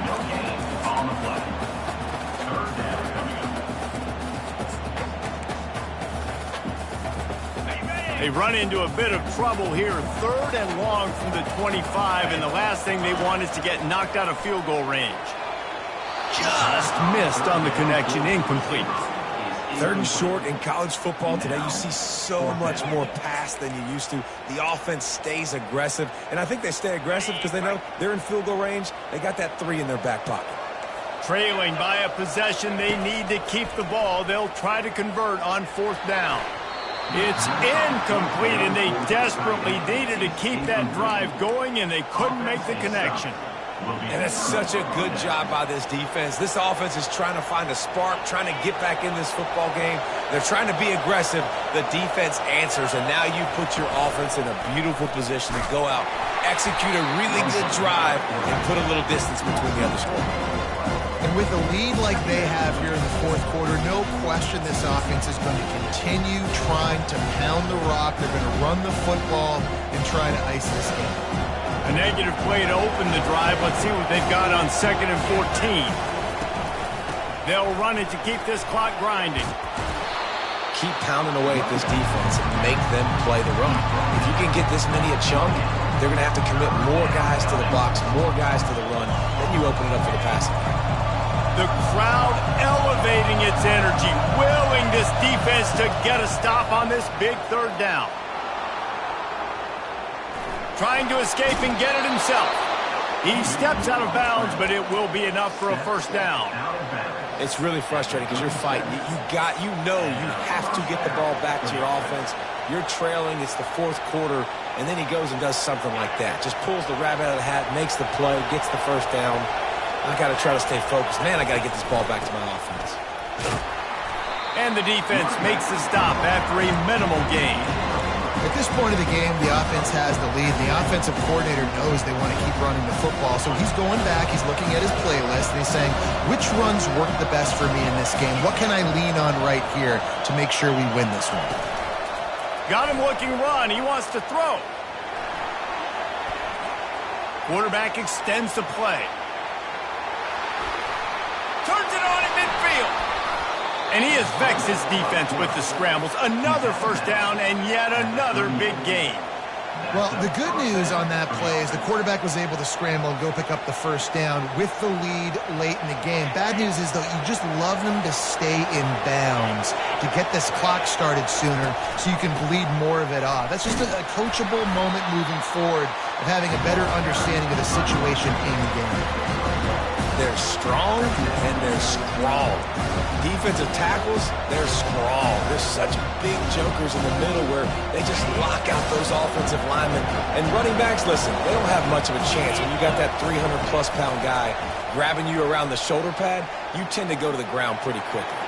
No gain on the play. Third down coming up. They run into a bit of trouble here. 3rd and long from the 25, and the last thing they want is to get knocked out of field goal range. Just missed on the connection, incomplete. 3rd and short in college football today, you see so much more pass than you used to. The offense stays aggressive, and I think they stay aggressive because they know they're in field goal range. They got that 3 in their back pocket. Trailing by a possession, they need to keep the ball. They'll try to convert on 4th down. It's incomplete, and they desperately needed to keep that drive going, and they couldn't make the connection. And it's such a good job by this defense. This offense is trying to find a spark, trying to get back in this football game. They're trying to be aggressive. The defense answers, and now you put your offense in a beautiful position to go out, execute a really good drive, and put a little distance between the other squad. And with a lead like they have here in the 4th quarter, no question this offense is going to continue trying to pound the rock. They're going to run the football and try to ice this game. A negative play to open the drive. Let's see what they've got on 2nd and 14. They'll run it to keep this clock grinding. Keep pounding away at this defense and make them play the run. If you can get this many a chunk, they're going to have to commit more guys to the box, more guys to the run. Then you open it up for the passing. The crowd elevating its energy, willing this defense to get a stop on this big 3rd down. Trying to escape and get it himself. He steps out of bounds, but it will be enough for a 1st down. It's really frustrating because you're fighting. You know you have to get the ball back to your offense. You're trailing. It's the 4th quarter, and then he goes and does something like that. Just pulls the rabbit out of the hat, makes the play, gets the 1st down. I got to try to stay focused. Man, I got to get this ball back to my offense. And the defense makes the stop after a minimal gain. At this point of the game, the offense has the lead. The offensive coordinator knows they want to keep running the football, so he's going back, he's looking at his playlist, and he's saying, which runs work the best for me in this game? What can I lean on right here to make sure we win this one? Got him looking run. He wants to throw. Quarterback extends the play. Turns it on in midfield. And he has vexed his defense with the scrambles. Another first down and yet another big gain. Well, the good news on that play is the quarterback was able to scramble and go pick up the first down with the lead late in the game. Bad news is, though, you just love them to stay in bounds to get this clock started sooner so you can bleed more of it off. That's just a coachable moment moving forward of having a better understanding of the situation in the game. They're strong and they're scrawl. Defensive tackles, they're scrawl. They're such big jokers in the middle where they just lock out those offensive linemen. And running backs, listen, they don't have much of a chance. When you got that 300-plus pound guy grabbing you around the shoulder pad, you tend to go to the ground pretty quickly.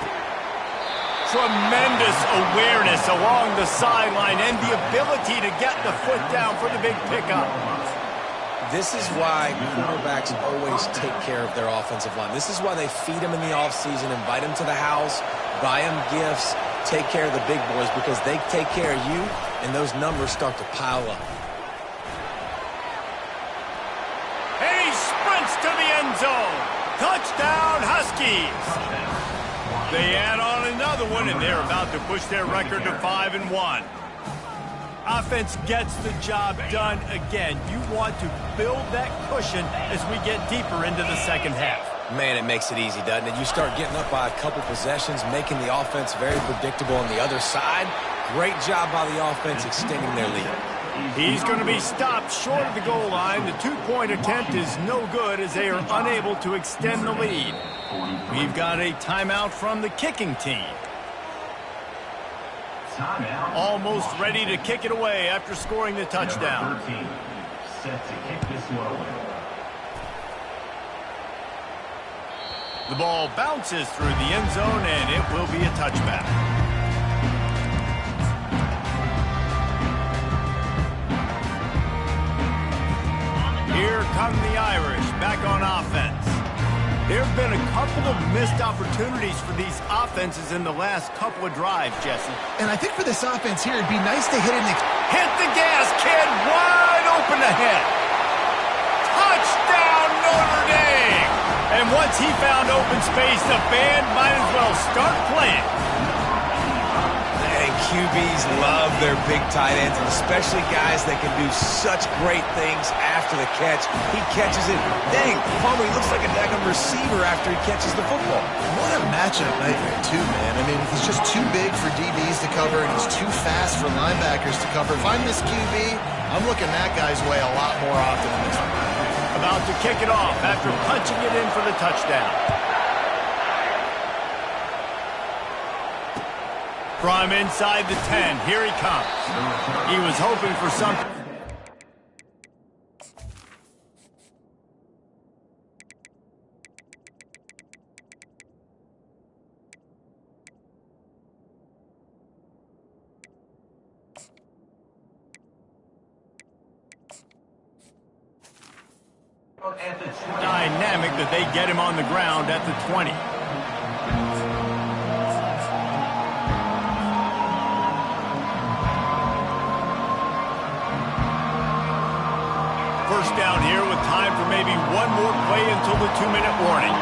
Tremendous awareness along the sideline and the ability to get the foot down for the big pickup. This is why quarterbacks always take care of their offensive line. This is why they feed them in the offseason, invite them to the house, buy them gifts, take care of the big boys, because they take care of you, and those numbers start to pile up. And he sprints to the end zone. Touchdown, Huskies. They add on another one, and they're about to push their record to 5-1. Offense gets the job done again. You want to build that cushion as we get deeper into the second half. Man, it makes it easy, doesn't it? You start getting up by a couple possessions, making the offense very predictable on the other side. Great job by the offense extending their lead. He's going to be stopped short of the goal line. The two-point attempt is no good as they are unable to extend the lead. We've got a timeout from the kicking team. Almost ready to kick it away after scoring the touchdown. Set to kick this one away. The ball bounces through the end zone, and it will be a touchback. Here come the Irish back on offense. There have been a couple of missed opportunities for these offenses in the last couple of drives, Jesse. And I think for this offense here, it'd be nice to hit it. Hit the gas, kid. Wide open ahead. Touchdown, Notre Dame. And once he found open space, the band might as well start playing. And QBs love their big tight ends, and especially guys that can do such great things after the catch. He catches it. Dang, Palmer, he looks like a daggum receiver after he catches the football. What a matchup nightmare, too, man. I mean, he's just too big for DBs to cover, and he's too fast for linebackers to cover. If I'm this QB, I'm looking that guy's way a lot more often than this one. About to kick it off after punching it in for the touchdown. From inside the 10, here he comes. He was hoping for something. Dynamic that they get him on the ground at the 20. First down here with time for maybe one more play until the 2-minute warning.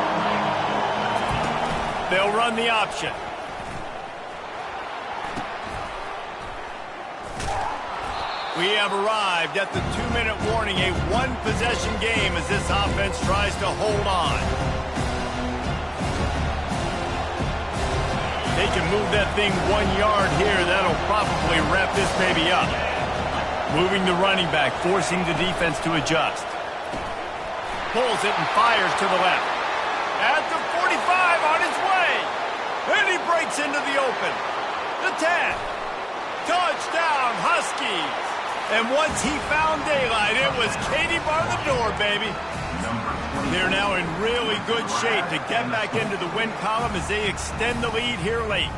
They'll run the option. We have arrived at the 2-minute warning, a one-possession game as this offense tries to hold on. They can move that thing 1 yard here. That'll probably wrap this baby up. Moving the running back, forcing the defense to adjust. Pulls it and fires to the left. At the 45, on his way. And he breaks into the open. The 10. Touchdown, Huskies. And once he found daylight, it was Katie bar the door, baby. They're now in really good shape to get back into the win column as they extend the lead here late.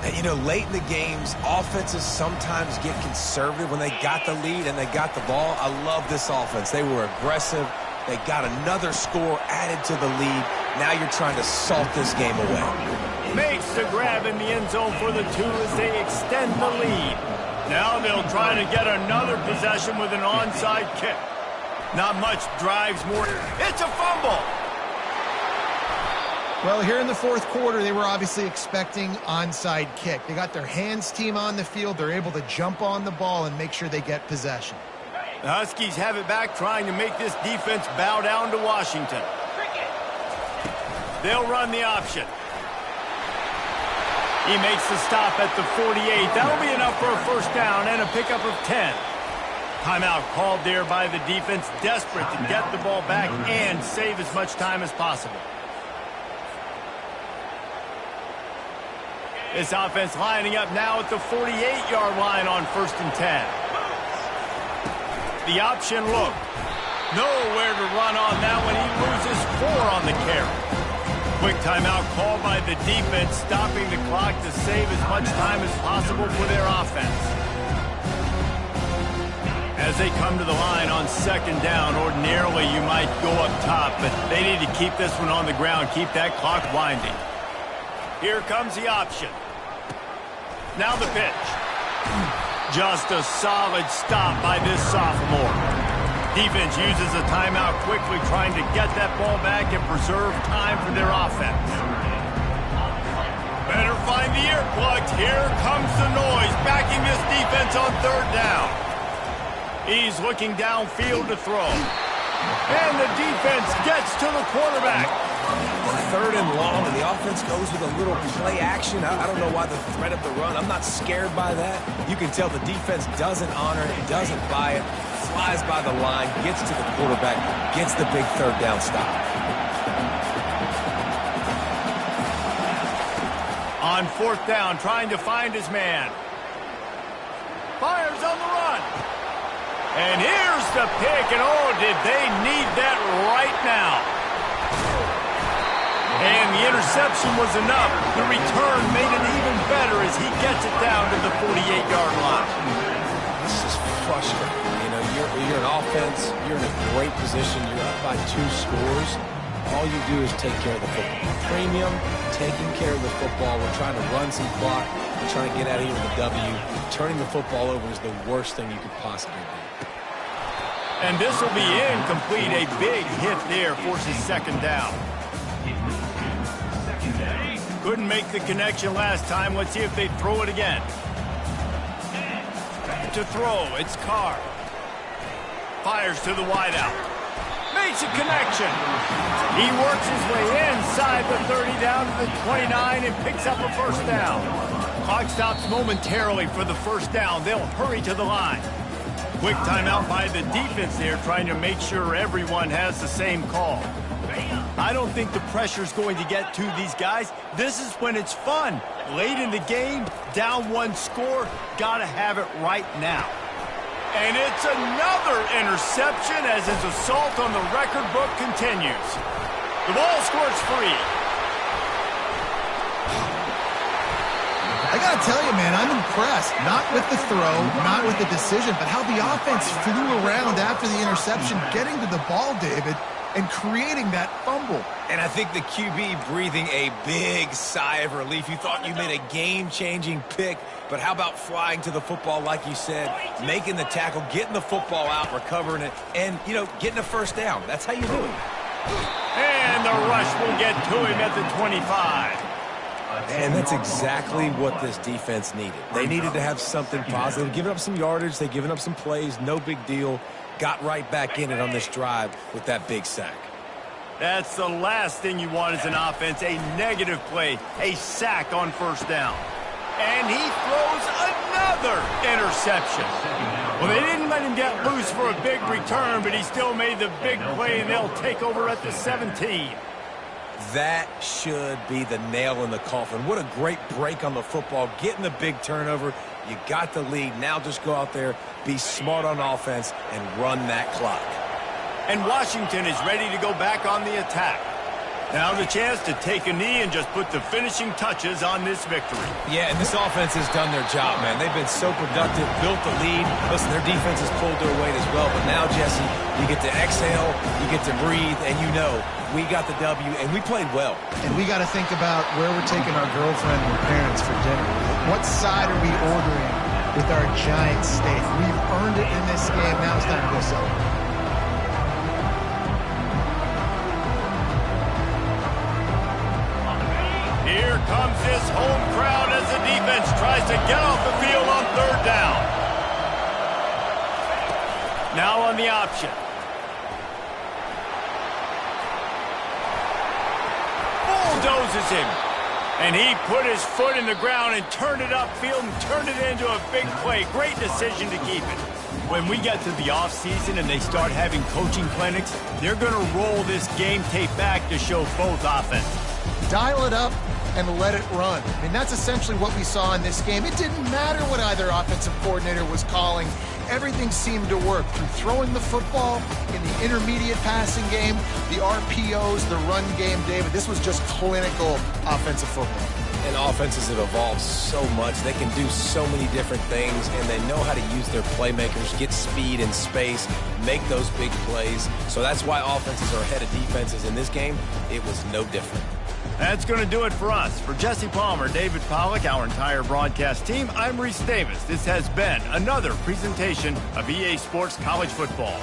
And, you know, late in the games, offenses sometimes get conservative when they got the lead and they got the ball. I love this offense. They were aggressive. They got another score added to the lead. Now you're trying to salt this game away. Makes the grab in the end zone for the 2 as they extend the lead. Now they'll try to get another possession with an onside kick. Not much drives more. It's a fumble. Well, here in the fourth quarter, they were obviously expecting onside kick. They got their hands team on the field. They're able to jump on the ball and make sure they get possession. The Huskies have it back, trying to make this defense bow down to Washington. They'll run the option. He makes the stop at the 48. That'll be enough for a first down and a pickup of 10. Timeout called there by the defense, desperate to get the ball back and save as much time as possible. This offense lining up now at the 48-yard line on 1st and 10. The option look. Nowhere to run on that one. He loses 4 on the carry. Quick timeout called by the defense, stopping the clock to save as much time as possible for their offense. As they come to the line on 2nd down, ordinarily you might go up top, but they need to keep this one on the ground, keep that clock winding. Here comes the option. Now the pitch. Just a solid stop by this sophomore. Defense uses a timeout quickly, trying to get that ball back and preserve time for their offense. Better find the earplugs. Here comes the noise, backing this defense on 3rd down. He's looking downfield to throw. And the defense gets to the quarterback. 3rd and long, and the offense goes with a little play action. I don't know why the threat of the run. I'm not scared by that. You can tell the defense doesn't honor it, doesn't buy it, flies by the line, gets to the quarterback, gets the big 3rd down stop. On 4th down, trying to find his man. Fires on the run. And here's the pick, and oh, did they need that right now. And the interception was enough. The return made it even better as he gets it down to the 48-yard line. This is frustrating. You know, you're an offense. You're in a great position. You're up by 2 scores. All you do is take care of the football. Premium, taking care of the football. We're trying to run some clock. We're trying to get out of here with a W. Turning the football over is the worst thing you could possibly do. And this will be incomplete. A big hit there forces 2nd down. Couldn't make the connection last time. Let's see if they throw it again. To throw, it's Carr. Fires to the wideout. Makes a connection. He works his way inside the 30 down to the 29 and picks up a first down. Clock stops momentarily for the first down. They'll hurry to the line. Quick timeout by the defense there, trying to make sure everyone has the same call. I don't think the pressure's going to get to these guys. This is when it's fun. Late in the game, down 1 score, gotta have it right now. And it's another interception as his assault on the record book continues. The ball scores free. I got to tell you, man, I'm impressed. Not with the throw, not with the decision, but how the offense flew around after the interception, getting to the ball, David, and creating that fumble. And I think the QB breathing a big sigh of relief. You thought you made a game-changing pick, but how about flying to the football, like you said, making the tackle, getting the football out, recovering it, and, you know, getting a first down. That's how you do it. And the rush will get to him at the 25. And that's exactly what this defense needed. They needed to have something positive. Giving up some yardage, they've given up some plays, no big deal. Got right back in it on this drive with that big sack. That's the last thing you want as an offense, a negative play, a sack on first down. And he throws another interception. Well, they didn't let him get loose for a big return, but he still made the big play, and they'll take over at the 17. That should be the nail in the coffin. What a great break on the football, getting the big turnover. You got the lead. Now just go out there, be smart on offense, and run that clock. And Washington is ready to go back on the attack. Now the chance to take a knee and just put the finishing touches on this victory. Yeah, and this offense has done their job, man. They've been so productive, built the lead. Listen, their defense has pulled their weight as well. But now, Jesse, you get to exhale, you get to breathe, and you know we got the W, and we played well. And we got to think about where we're taking our girlfriend and parents for dinner. What side are we ordering with our giant steak? We've earned it in this game. Now it's time to go celebrate. comes this home crowd as the defense tries to get off the field on third down. Now on the option. Bulldozes him. And he put his foot in the ground and turned it upfield and turned it into a big play. Great decision to keep it. When we get to the offseason and they start having coaching clinics, they're going to roll this game tape back to show both offenses. Dial it up and let it run. I mean, that's essentially what we saw in this game. It didn't matter what either offensive coordinator was calling. Everything seemed to work through throwing the football in the intermediate passing game, the RPOs, the run game, David. This was just clinical offensive football. And offenses have evolved so much. They can do so many different things, and they know how to use their playmakers, get speed and space, make those big plays. So that's why offenses are ahead of defenses. In this game, it was no different. That's going to do it for us. For Jesse Palmer, David Pollack, our entire broadcast team, I'm Reese Davis. This has been another presentation of EA Sports College Football.